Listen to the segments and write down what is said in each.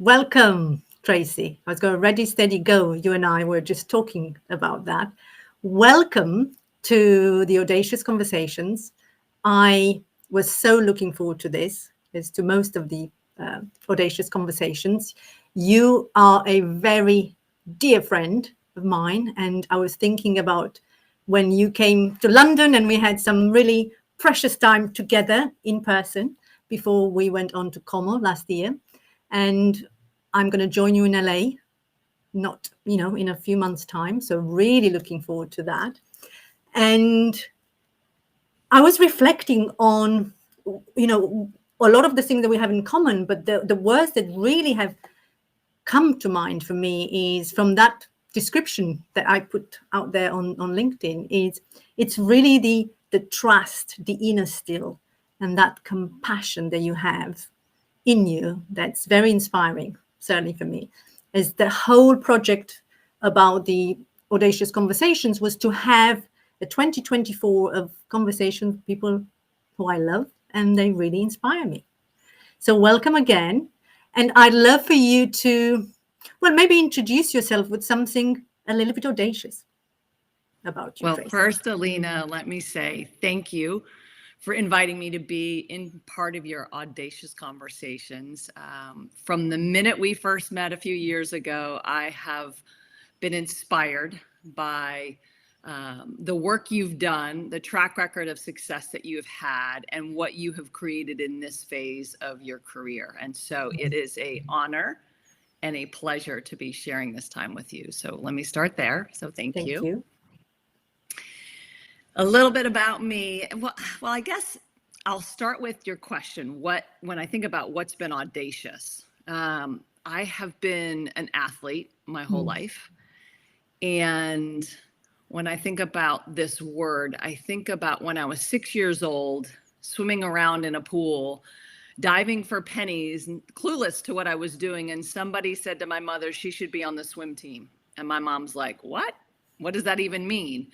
Welcome, Tracy. I was going ready, steady, go. You and I were just talking about that. Welcome to the Audacious Conversations. I was so looking forward to this, as to most of the Audacious Conversations. You are a very dear friend of mine, and I was thinking about when you came to London and we had some really precious time together in person before we went on to Como last year. And I'm going to join you in LA, not, in a few months' time. So really looking forward to that. And I was reflecting on, a lot of the things that we have in common, but the words that really have come to mind for me is from that description that I put out there on LinkedIn is it's really the trust, the inner still, and that compassion that you have in you that's very inspiring, certainly for me. Is the whole project about the Audacious Conversations was to have a 2024 of conversations with people who I love, and they really inspire me. So welcome again. And I'd love for you to, well, maybe introduce yourself with something a little bit audacious about you, Well, Tracy. first, Alina, let me say thank you for inviting me to be in part of your audacious conversations. From the minute we first met a few years ago, I have been inspired by the work you've done, the track record of success that you have had, and what you have created in this phase of your career. And so it is an honor and a pleasure to be sharing this time with you. So let me start there. So thank Thank you. you. A little bit about me. Well, I guess I'll start with your question. When I think about what's been audacious, I have been an athlete my whole life. And when I think about this word, I think about when I was 6 years old, swimming around in a pool, diving for pennies, clueless to what I was doing. And somebody said to my mother, she should be on the swim team. And my mom's like, what? What does that even mean?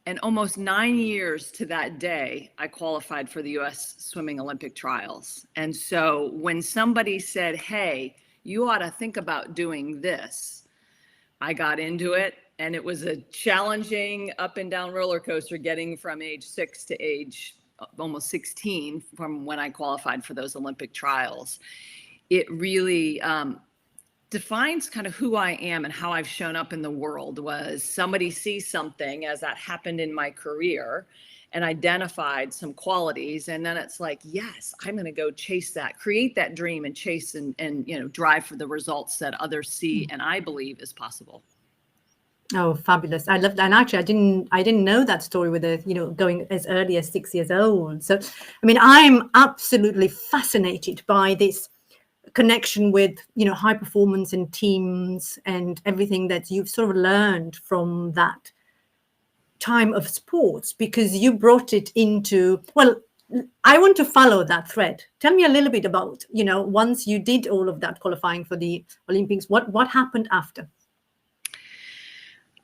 And almost 9 years to that day, I qualified for the US Swimming Olympic Trials. And so when somebody said, hey, you ought to think about doing this, I got into it. And it was a challenging up and down roller coaster getting from age 6 to age almost 16 from when I qualified for those Olympic trials. It really defines kind of who I am and how I've shown up in the world. Was somebody sees something, as that happened in my career, and identified some qualities, and then it's like, yes, I'm going to go chase that, create that dream, and chase and drive for the results that others see and I believe is possible. Oh, fabulous! I love that. And actually, I didn't know that story with the going as early as 6 years old. So, I mean, I'm absolutely fascinated by this connection with high performance and teams and everything that you've sort of learned from that time of sports, because you brought it into, well, I want to follow that thread. Tell me a little bit about once you did all of that qualifying for the Olympics, what happened after?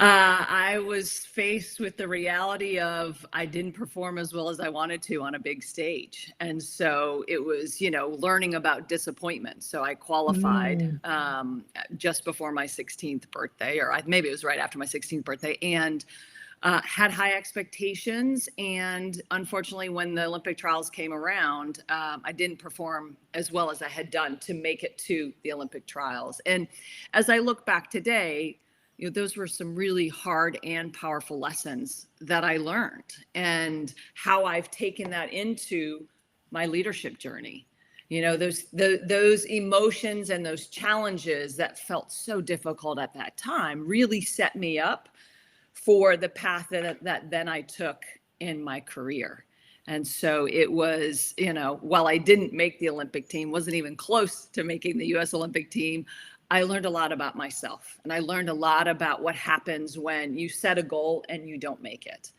I was faced with the reality of I didn't perform as well as I wanted to on a big stage. And so it was, learning about disappointment. So I qualified just before my 16th birthday, or maybe it was right after my 16th birthday, and had high expectations. And unfortunately, when the Olympic trials came around, I didn't perform as well as I had done to make it to the Olympic trials. And as I look back today, those were some really hard and powerful lessons that I learned, and how I've taken that into my leadership journey. Those emotions and those challenges that felt so difficult at that time really set me up for the path that then I took in my career. And so it was, while I didn't make the Olympic team, wasn't even close to making the US Olympic team, I learned a lot about myself, and I learned a lot about what happens when you set a goal and you don't make it.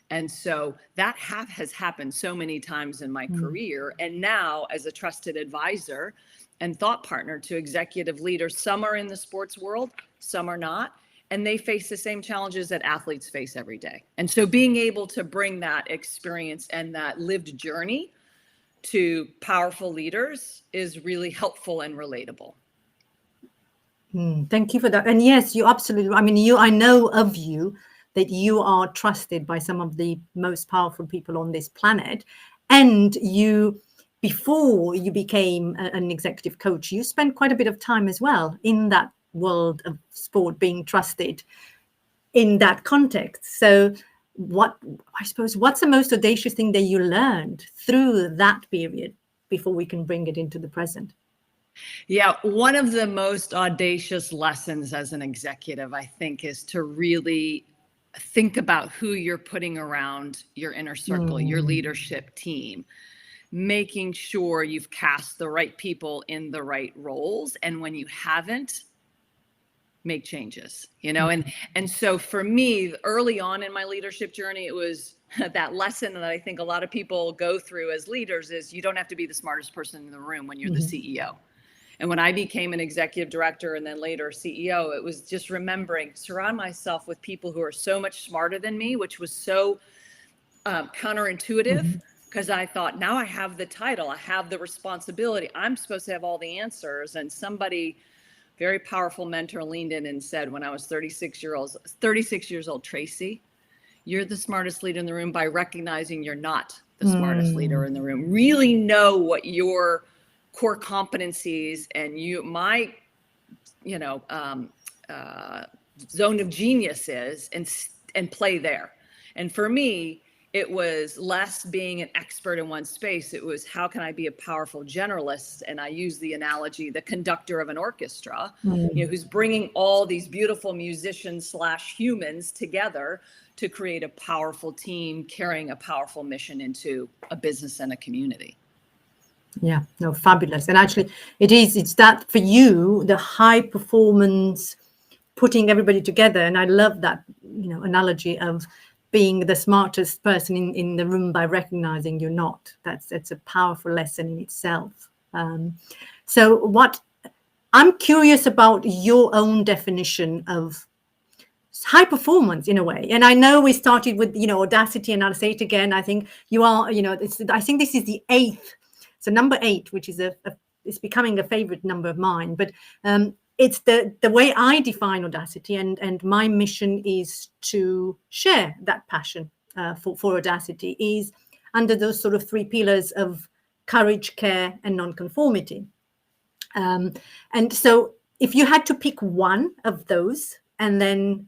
And so that has happened so many times in my career. And now, as a trusted advisor and thought partner to executive leaders, some are in the sports world, some are not, and they face the same challenges that athletes face every day. And so being able to bring that experience and that lived journey to powerful leaders is really helpful and relatable. Thank you for that. And yes, you absolutely, I mean, I know of you that you are trusted by some of the most powerful people on this planet. And before you became an executive coach, you spent quite a bit of time as well in that world of sport, being trusted in that context. So what's the most audacious thing that you learned through that period before we can bring it into the present? Yeah, one of the most audacious lessons as an executive, I think, is to really think about who you're putting around your inner circle, your leadership team, making sure you've cast the right people in the right roles. And when you haven't, make changes, and so for me, early on in my leadership journey, it was that lesson that I think a lot of people go through as leaders is you don't have to be the smartest person in the room when you're the CEO. And when I became an executive director and then later CEO, it was just remembering, surround myself with people who are so much smarter than me, which was so counterintuitive, because I thought, now I have the title, I have the responsibility, I'm supposed to have all the answers. And somebody, very powerful mentor, leaned in and said, when I was 36 years old, Tracey, you're the smartest leader in the room by recognizing you're not the smartest leader in the room. Really know what your core competencies and zone of genius is, and play there. And for me, it was less being an expert in one space. It was, how can I be a powerful generalist? And I use the analogy, the conductor of an orchestra, who's bringing all these beautiful musicians / humans together to create a powerful team, carrying a powerful mission into a business and a community. Yeah, no, fabulous. And actually, it's that for you, the high performance, putting everybody together. And I love that, analogy of being the smartest person in the room by recognizing you're not. That's a powerful lesson in itself. So what I'm curious about your own definition of high performance in a way. And I know we started with, audacity, and I'll say it again. I think you are, I think this is the 8th. So number 8, which is it's becoming a favorite number of mine, but it's the way I define audacity, and my mission is to share that passion for audacity is under those sort of 3 pillars of courage, care, and nonconformity. And so if you had to pick one of those and then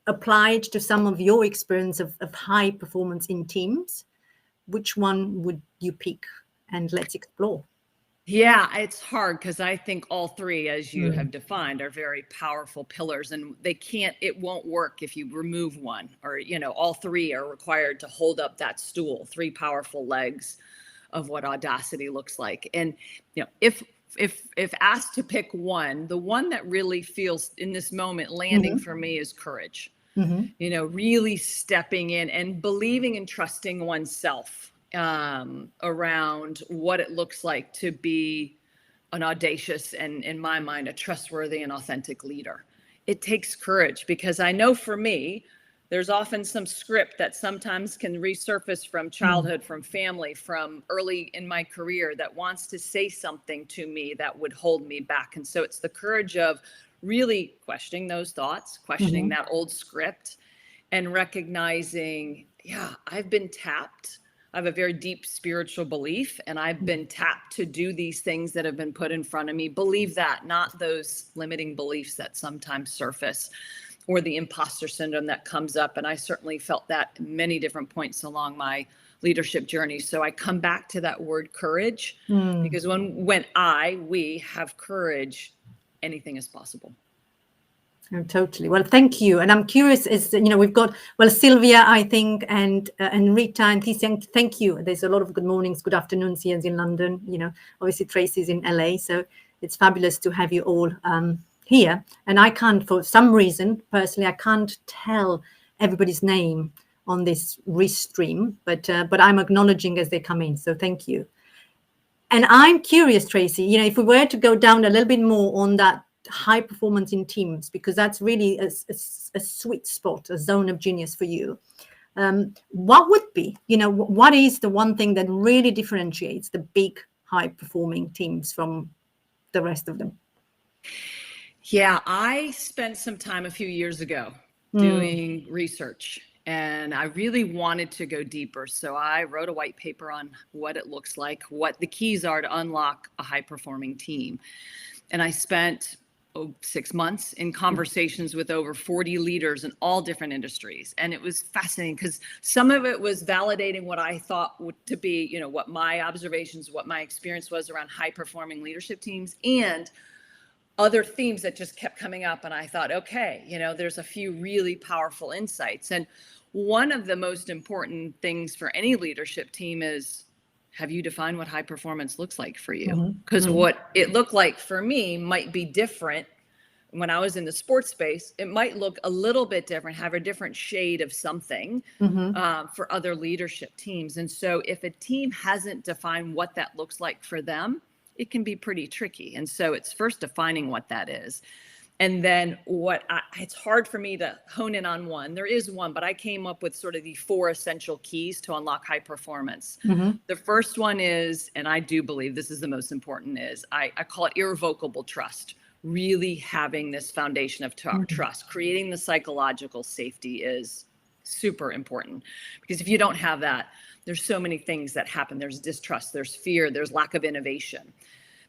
apply it to some of your experience of high performance in teams, which one would you pick? And let's explore. Yeah, it's hard because I think all 3, as you have defined, are very powerful pillars, and it won't work if you remove one, or, all 3 are required to hold up that stool, 3 powerful legs of what audacity looks like. And, if asked to pick one, the one that really feels in this moment landing for me is courage. Really stepping in and believing and trusting oneself around what it looks like to be an audacious and, in my mind, a trustworthy and authentic leader. It takes courage, because I know for me, there's often some script that sometimes can resurface from childhood, from family, from early in my career, that wants to say something to me that would hold me back. And so it's the courage of really questioning those thoughts, questioning that old script, and recognizing, I've been tapped. I have a very deep spiritual belief, and I've been tapped to do these things that have been put in front of me. Believe that, not those limiting beliefs that sometimes surface, or the imposter syndrome that comes up. And I certainly felt that at many different points along my leadership journey. So I come back to that word courage, because when we have courage, anything is possible. Oh, totally. Well, thank you. And I'm curious, we've got, Sylvia, I think, and Rita and Tisian, thank you. There's a lot of good mornings, good afternoons here in London. Obviously Tracey's in LA. So it's fabulous to have you all here. And I can't, for some reason, personally, I can't tell everybody's name on this restream, but I'm acknowledging as they come in. So thank you. And I'm curious, Tracey, if we were to go down a little bit more on that high performance in teams, because that's really a sweet spot, a zone of genius for you. What would be, what is the one thing that really differentiates the big high performing teams from the rest of them? Yeah, I spent some time a few years ago doing research, and I really wanted to go deeper. So I wrote a white paper on what it looks like, what the keys are to unlock a high performing team. And I spent 6 months in conversations with over 40 leaders in all different industries. And it was fascinating because some of it was validating what I thought to be, what my observations, what my experience was around high performing leadership teams, and other themes that just kept coming up. And I thought, okay, there's a few really powerful insights. And one of the most important things for any leadership team is, have you defined what high performance looks like for you? Because what it looked like for me might be different. When I was in the sports space, it might look a little bit different, have a different shade of something for other leadership teams. And so if a team hasn't defined what that looks like for them, it can be pretty tricky. And so it's first defining what that is. And then it's hard for me to hone in on one. There is one, but I came up with sort of the 4 essential keys to unlock high performance. The first one is, and I do believe this is the most important, is I call it irrevocable trust. Really having this foundation of trust, creating the psychological safety is super important, because if you don't have that, there's so many things that happen. There's distrust, there's fear, there's lack of innovation.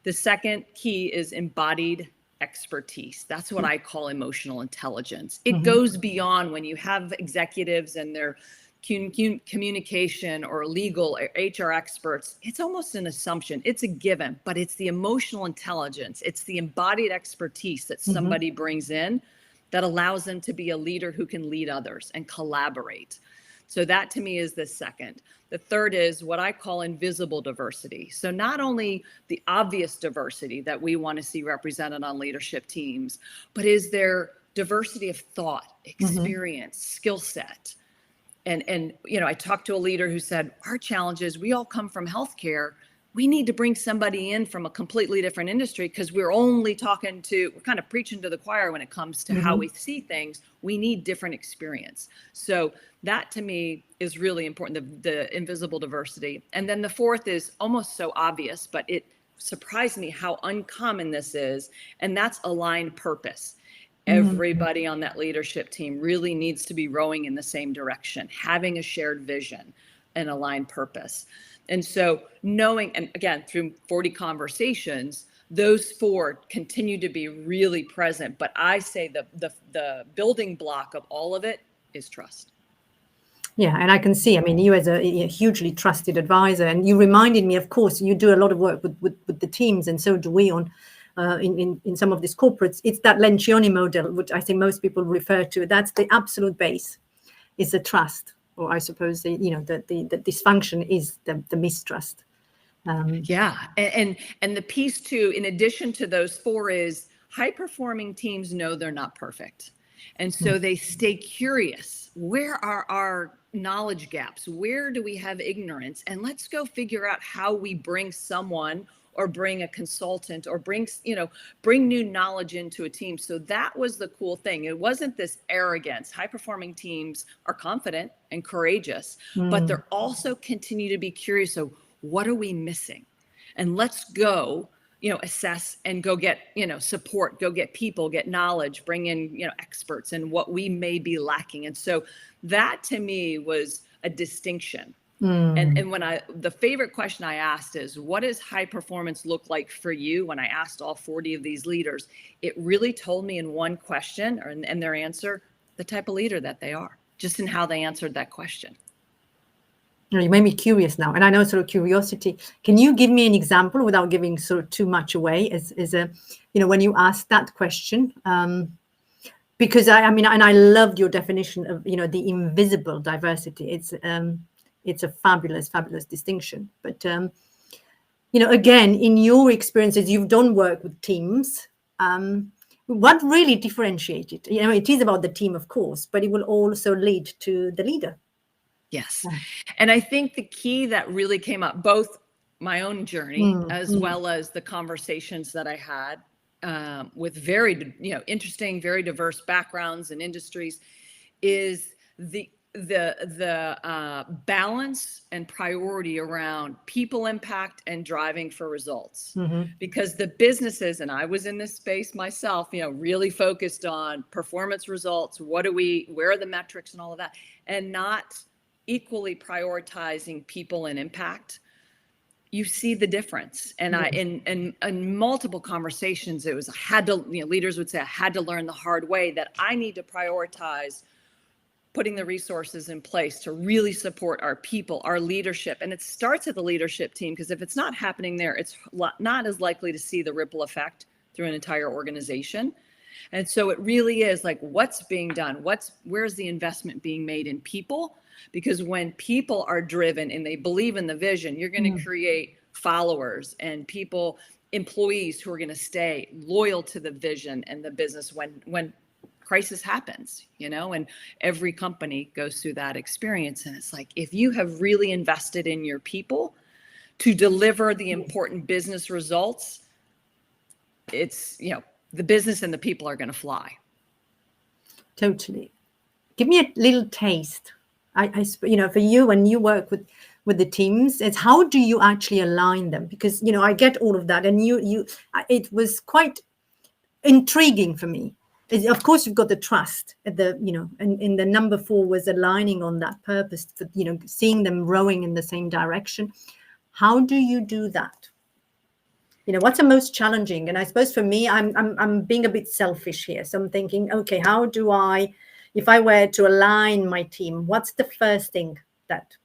The second key is embodied expertise. That's what I call emotional intelligence. It goes beyond when you have executives and their communication or legal or HR experts. It's almost an assumption. It's a given, but it's the emotional intelligence. It's the embodied expertise that somebody brings in that allows them to be a leader who can lead others and collaborate. So that to me is the second. The third is what I call invisible diversity. So not only the obvious diversity that we want to see represented on leadership teams, but is there diversity of thought, experience, skill set? And I talked to a leader who said, our challenge is we all come from healthcare. We need to bring somebody in from a completely different industry because we're kind of preaching to the choir when it comes to how we see things. We need different experience. So that to me is really important, the invisible diversity. And then the fourth is almost so obvious, but it surprised me how uncommon this is. And that's aligned purpose. Everybody on that leadership team really needs to be rowing in the same direction, having a shared vision and aligned purpose. And so knowing, and again, through 40 conversations, those 4 continue to be really present. But I say the building block of all of it is trust. Yeah, and I can see, you as a hugely trusted advisor, and you reminded me, of course, you do a lot of work with the teams, and so do we on in some of these corporates. It's that Lencioni model, which I think most people refer to. That's the absolute base, is the trust. Or I suppose the dysfunction is the mistrust. Yeah, and the piece too, in addition to those 4, is high performing teams know they're not perfect, and so they stay curious. Where are our knowledge gaps? Where do we have ignorance? And let's go figure out how we bring someone or bring a consultant or bring new knowledge into a team. So that was the cool thing. It wasn't this arrogance. High performing teams are confident and courageous, but they're also continue to be curious of what are we missing? And let's go, assess and go get, support, go get people, get knowledge, bring in, experts and what we may be lacking. And so that to me was a distinction. And when the favorite question I asked is, what does high performance look like for you? When I asked all 40 of these leaders, it really told me in one question and their answer, the type of leader that they are, just in how they answered that question. You made me curious now, and I know sort of curiosity. Can you give me an example without giving sort of too much away as when you asked that question? Because I loved your definition of, the invisible diversity. It's a fabulous distinction. But, again, in your experiences, you've done work with teams. What really differentiated? It is about the team, of course, but it will also lead to the leader. Yes. And I think the key that really came up, both my own journey as well as the conversations that I had with very, interesting, very diverse backgrounds and industries, is the balance and priority around people impact and driving for results. Because the businesses, and I was in this space myself, really focused on performance results. Where are the metrics and all of that, and not equally prioritizing people and impact. You see the difference. And in multiple conversations, it was leaders would say, I had to learn the hard way that I need to prioritize putting the resources in place to really support our people, our leadership. And it starts at the leadership team, because if it's not happening there, it's not as likely to see the ripple effect through an entire organization. And so it really is like, what's being done? Where's the investment being made in people? Because when people are driven and they believe in the vision, you're going to create followers and employees who are going to stay loyal to the vision and the business when crisis happens, and every company goes through that experience. And it's like, if you have really invested in your people to deliver the important business results, it's, the business and the people are going to fly. Totally. Give me a little taste. I for you, when you work with the teams, it's how do you actually align them? Because, I get all of that. And it was quite intriguing for me. Of course, you've got the trust, and the number 4 was aligning on that purpose, for, seeing them rowing in the same direction. How do you do that? What's the most challenging? And I suppose for me, I'm being a bit selfish here. So I'm thinking, okay, how do if I were to align my team, what's the first thing that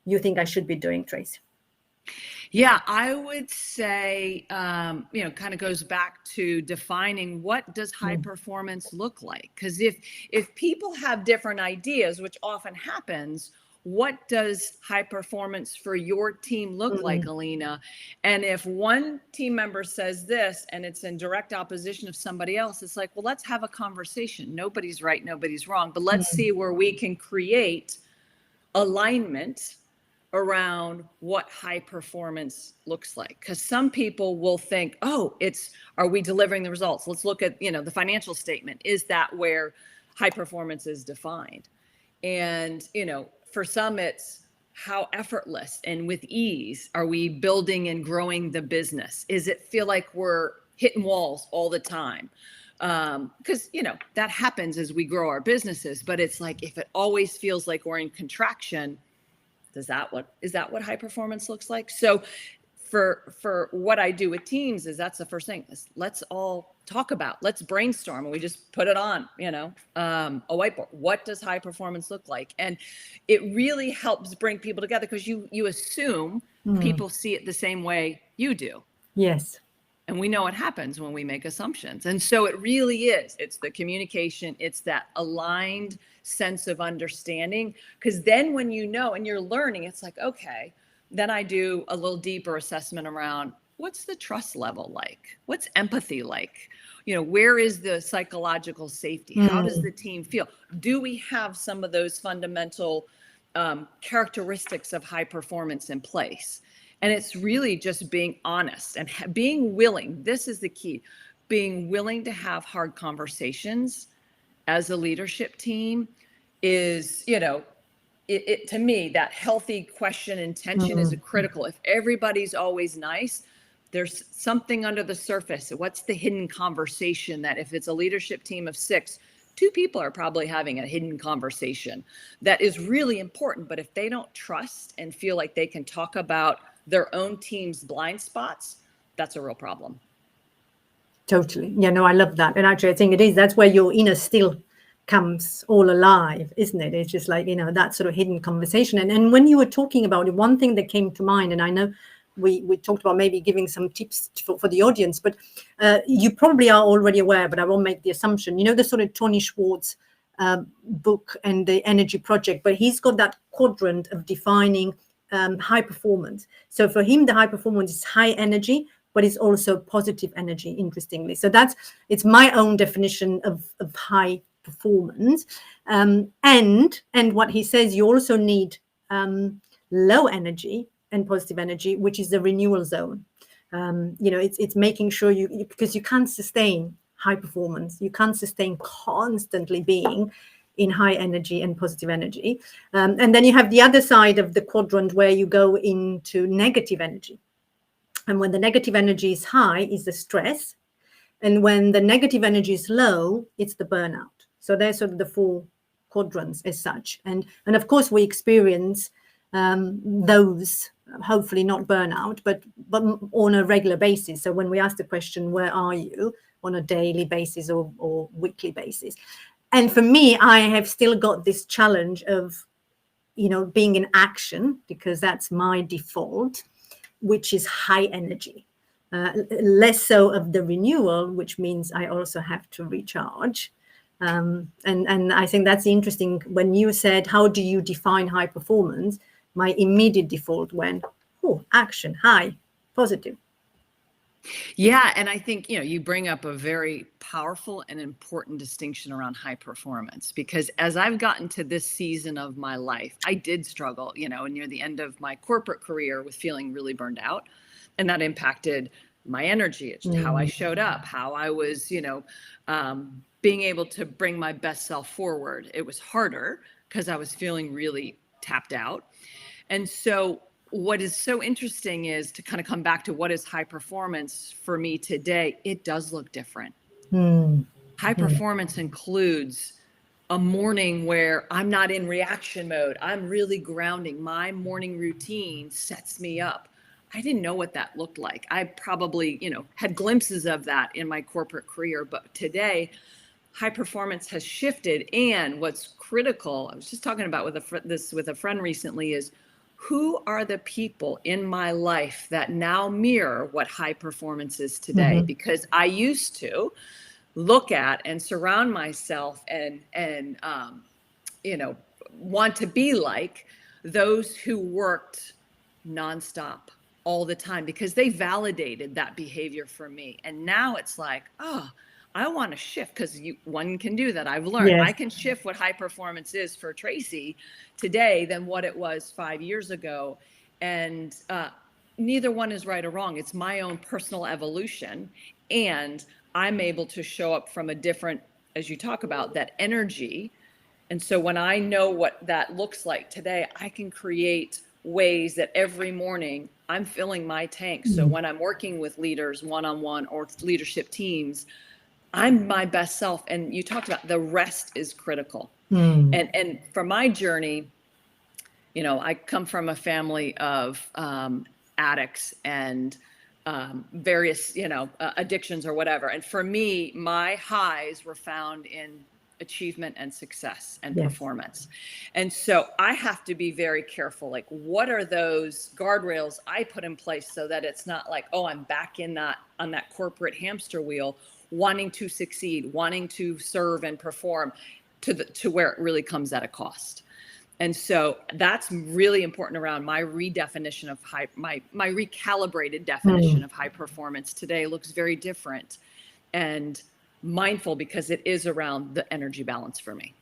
you think I should be doing, Tracey? Yeah, I would say, kind of goes back to defining what does high performance look like? Because if people have different ideas, which often happens, what does high performance for your team look like, Alina? And if one team member says this and it's in direct opposition of somebody else, it's like, well, let's have a conversation. Nobody's right, nobody's wrong, but let's see where we can create alignment around what high performance looks like. Because some people will think, are we delivering the results? Let's look at, the financial statement. Is that where high performance is defined? And, for some, it's how effortless and with ease are we building and growing the business? Is it feel like we're hitting walls all the time? Because, that happens as we grow our businesses. But it's like, if it always feels like we're in contraction, is that what high performance looks like? So for what I do with teams is that's the first thing is let's all talk about, let's brainstorm, and we just put it on, a whiteboard. What does high performance look like? And it really helps bring people together, because you assume people see it the same way you do. Yes. And we know what happens when we make assumptions. And so it really is. It's the communication. It's that aligned sense of understanding. Because then when and you're learning, it's like, okay, then I do a little deeper assessment around what's the trust level like? What's empathy like? Where is the psychological safety? How does the team feel? Do we have some of those fundamental characteristics of high performance in place? And it's really just being honest and being willing. This is the key. Being willing to have hard conversations as a leadership team is, to me, that healthy question and tension is critical. If everybody's always nice, there's something under the surface. What's the hidden conversation that if it's a leadership team of 6, 2 people are probably having a hidden conversation that is really important. But if they don't trust and feel like they can talk about their own team's blind spots, that's a real problem. Totally. Yeah, no, I love that. And actually, I think it is. That's where your inner still comes all alive, isn't it? It's just like, that sort of hidden conversation. And when you were talking about it, one thing that came to mind, and I know we talked about maybe giving some tips for the audience, but you probably are already aware, but I won't make the assumption, the sort of Tony Schwartz book and the Energy Project, but he's got that quadrant of defining high performance. So for him, the high performance is high energy, but it's also positive energy, interestingly. So it's my own definition of high performance. And what he says, you also need low energy and positive energy, which is the renewal zone. It's making sure because you can't sustain high performance. You can't sustain constantly being in high energy and positive energy. And then you have the other side of the quadrant where you go into negative energy. And when the negative energy is high, is the stress. And when the negative energy is low, it's the burnout. So they're sort of the four quadrants as such. And of course, we experience those, hopefully not burnout, but on a regular basis. So when we ask the question, where are you, on a daily basis or weekly basis? And for me, I have still got this challenge of, being in action, because that's my default, which is high energy. Less so of the renewal, which means I also have to recharge. And I think that's interesting. When you said, how do you define high performance? My immediate default went, action, high, positive. Yeah. And I think, you bring up a very powerful and important distinction around high performance, because as I've gotten to this season of my life, I did struggle, near the end of my corporate career with feeling really burned out. And that impacted my energy, how I showed up, how I was, being able to bring my best self forward. It was harder because I was feeling really tapped out. And so what is so interesting is to kind of come back to what is high performance for me today. It does look different. High performance includes a morning where I'm not in reaction mode. I'm really grounding. My morning routine sets me up. I didn't know what that looked like. I probably, had glimpses of that in my corporate career, but today high performance has shifted. And what's critical, I was just talking about with a friend recently, is who are the people in my life that now mirror what high performance is today? Because I used to look at and surround myself and want to be like those who worked nonstop all the time, because they validated that behavior for me. And now it's like, I want to shift, because one can do that. I've learned I can shift what high performance is for Tracey today than what it was 5 years ago. And neither one is right or wrong. It's my own personal evolution. And I'm able to show up from a different, as you talk about, that energy. And so when I know what that looks like today, I can create ways that every morning I'm filling my tank. So when I'm working with leaders one-on-one or leadership teams, I'm my best self. And you talked about the rest is critical. And for my journey, I come from a family of addicts and various, addictions or whatever. And for me, my highs were found in achievement and success and performance. And so I have to be very careful. Like, what are those guardrails I put in place so that it's not like, I'm back on that corporate hamster wheel, wanting to succeed, wanting to serve and perform to where it really comes at a cost. And so that's really important around my redefinition of my recalibrated definition of high performance today looks very different and mindful, because it is around the energy balance for me.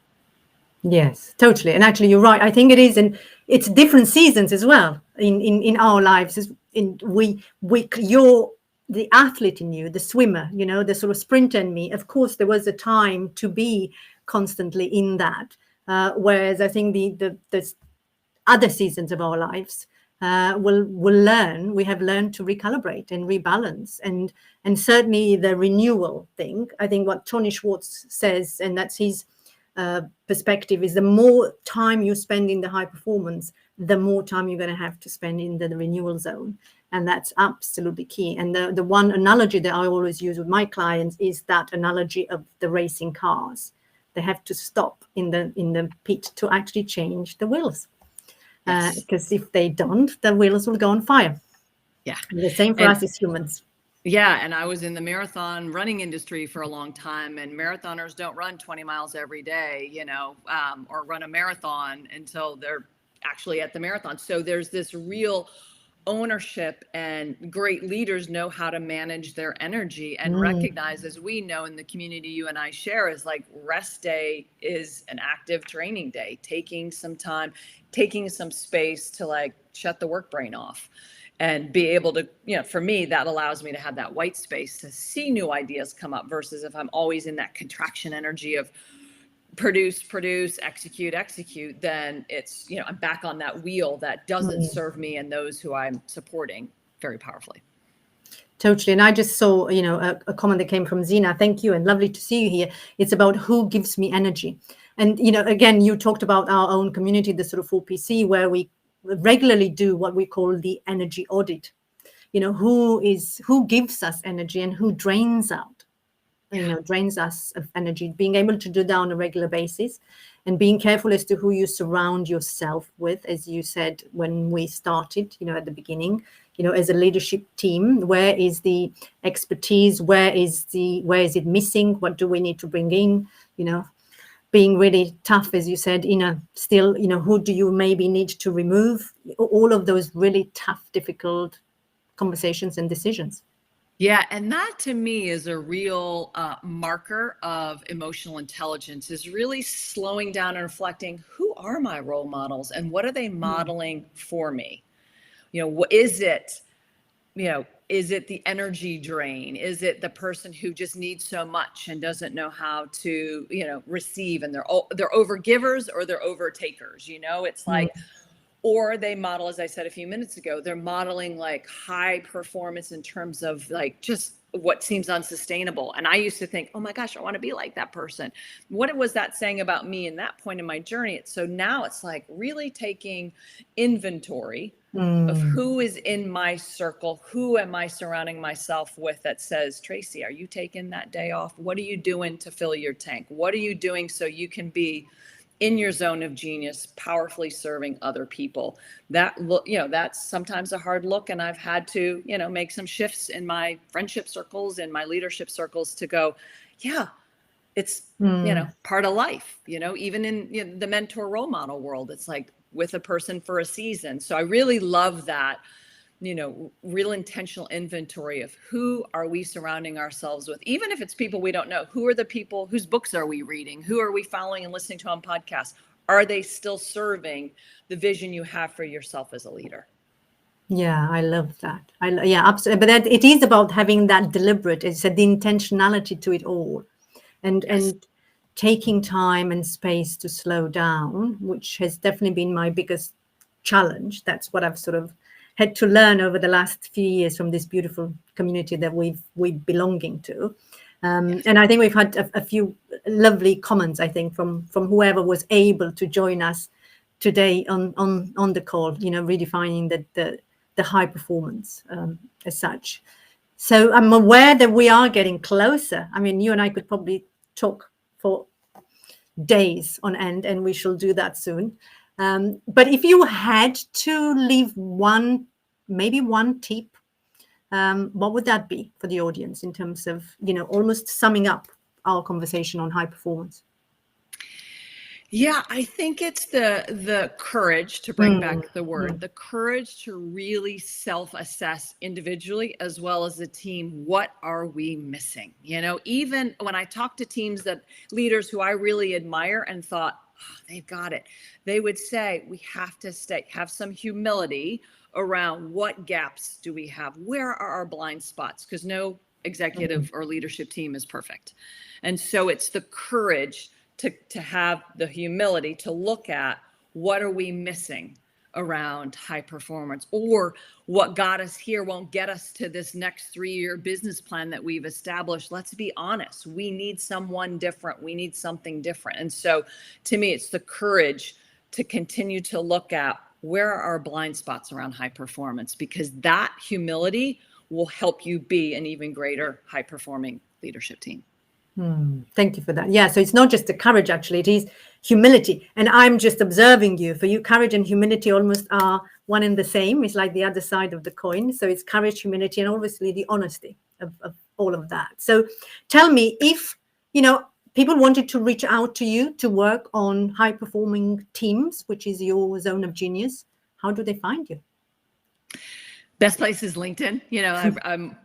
Yes, totally. And actually, you're right. I think it is, and it's different seasons as well in our lives. You're the athlete in you, the swimmer, the sort of sprinter in me. Of course, there was a time to be constantly in that. Whereas I think the other seasons of our lives we have learned to recalibrate and rebalance, and certainly the renewal thing. I think what Tony Schwartz says, and that's his perspective, is the more time you spend in the high performance, the more time you're going to have to spend in the renewal zone. And that's absolutely key. And the one analogy that I always use with my clients is that analogy of the racing cars. They have to stop in the pit to actually change the wheels. Because if they don't, the wheels will go on fire. Yeah. And the same for us as humans. Yeah. And I was in the marathon running industry for a long time, and marathoners don't run 20 miles every day, or run a marathon until they're actually at the marathon. So there's this real ownership, and great leaders know how to manage their energy and recognize, as we know in the community you and I share, is like rest day is an active training day, taking some time, taking some space to like shut the work brain off and be able to, for me, that allows me to have that white space to see new ideas come up, versus if I'm always in that contraction energy of produce, execute, then it's, I'm back on that wheel that doesn't serve me and those who I'm supporting very powerfully. Totally. And I just saw, a comment that came from Zena. Thank you. And lovely to see you here. It's about who gives me energy. And, again, you talked about our own community, the sort of 4PC, where we regularly do what we call the energy audit. Who gives us energy and who drains out, drains us of energy, being able to do that on a regular basis and being careful as to who you surround yourself with, as you said, when we started, at the beginning, as a leadership team, where is the expertise? Where is it missing? What do we need to bring in? Being really tough, as you said, still, who do you maybe need to remove? All of those really tough, difficult conversations and decisions. Yeah. And that to me is a real marker of emotional intelligence, is really slowing down and reflecting, who are my role models and what are they modeling for me? What is it? Is it the energy drain? Is it the person who just needs so much and doesn't know how to, receive, and they're overgivers or they're overtakers? It's like, or they model, as I said a few minutes ago, they're modeling like high performance in terms of like just what seems unsustainable. And I used to think, oh my gosh, I want to be like that person. What was that saying about me in that point in my journey? So now it's like really taking inventory of who is in my circle, who am I surrounding myself with that says, Tracey, are you taking that day off? What are you doing to fill your tank? What are you doing so you can be in your zone of genius, powerfully serving other people? That's sometimes a hard look. And I've had to, make some shifts in my friendship circles and my leadership circles to go, yeah, it's, part of life, even in the mentor role model world, it's like with a person for a season. So I really love that, real intentional inventory of who are we surrounding ourselves with, even if it's people we don't know. Who are the people, whose books are we reading? Who are we following and listening to on podcasts? Are they still serving the vision you have for yourself as a leader? Yeah, I love that. Yeah, absolutely. But it is about having that deliberate, it's the intentionality to it all, and taking time and space to slow down, which has definitely been my biggest challenge. That's what I've sort of had to learn over the last few years from this beautiful community that we're belonging to. And I think we've had a few lovely comments, I think, from whoever was able to join us today on the call, redefining the high performance as such. So I'm aware that we are getting closer. I mean, you and I could probably talk for days on end, and we shall do that soon. But if you had to leave maybe one tip, what would that be for the audience in terms of, almost summing up our conversation on high performance? Yeah, I think it's the courage, to bring back the word, the courage to really self-assess individually as well as a team. What are we missing? Even when I talk to teams, that leaders who I really admire and thought, oh, they've got it, they would say, we have to have some humility around what gaps do we have? Where are our blind spots? Because no executive or leadership team is perfect. And so it's the courage to have the humility to look at what are we missing around high performance, or what got us here won't get us to this next 3-year business plan that we've established. Let's be honest. We need someone different. We need something different. And so to me, it's the courage to continue to look at where are our blind spots around high performance, because that humility will help you be an even greater high performing leadership team. Thank you for that. Yeah, so it's not just the courage, actually, it is humility. And I'm just observing you. For you, courage and humility almost are one and the same. It's like the other side of the coin. So it's courage, humility, and obviously the honesty of all of that. So tell me, if, people wanted to reach out to you to work on high performing teams, which is your zone of genius, how do they find you? Best place is LinkedIn.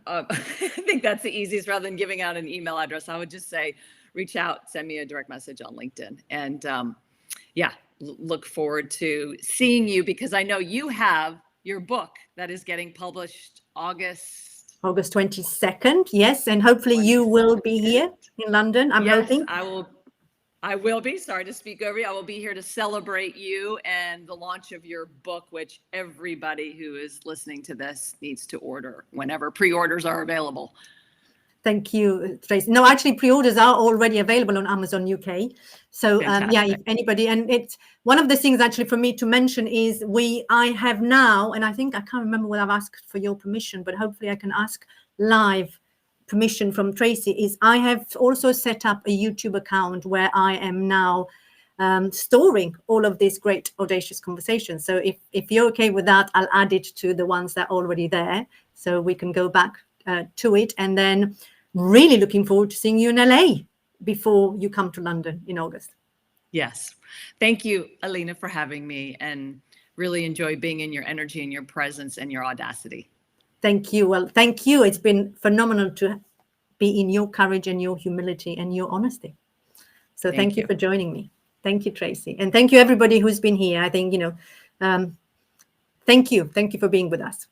I think that's the easiest. Rather than giving out an email address, I would just say, reach out, send me a direct message on LinkedIn. And look forward to seeing you, because I know you have your book that is getting published August 22nd. Yes. And hopefully you will be here in London. I'm hoping. I will be. Sorry to speak over you. I will be here to celebrate you and the launch of your book, which everybody who is listening to this needs to order whenever pre-orders are available. Thank you, Tracey. No, actually, pre-orders are already available on Amazon UK. So yeah, if anybody, and it's one of the things actually for me to mention is I have now, and I think I can't remember what I've asked for your permission, but hopefully I can ask live permission from Tracey, is I have also set up a YouTube account where I am now storing all of these great audacious conversations. So if you're okay with that, I'll add it to the ones that are already there, so we can go back to it. And then really looking forward to seeing you in LA before you come to London in August. Yes. Thank you, Alina, for having me, and really enjoy being in your energy and your presence and your audacity. Thank you. Well, thank you. It's been phenomenal to be in your courage and your humility and your honesty. So thank you for joining me. Thank you, Tracey. And thank you, everybody who's been here. I think, thank you. Thank you for being with us.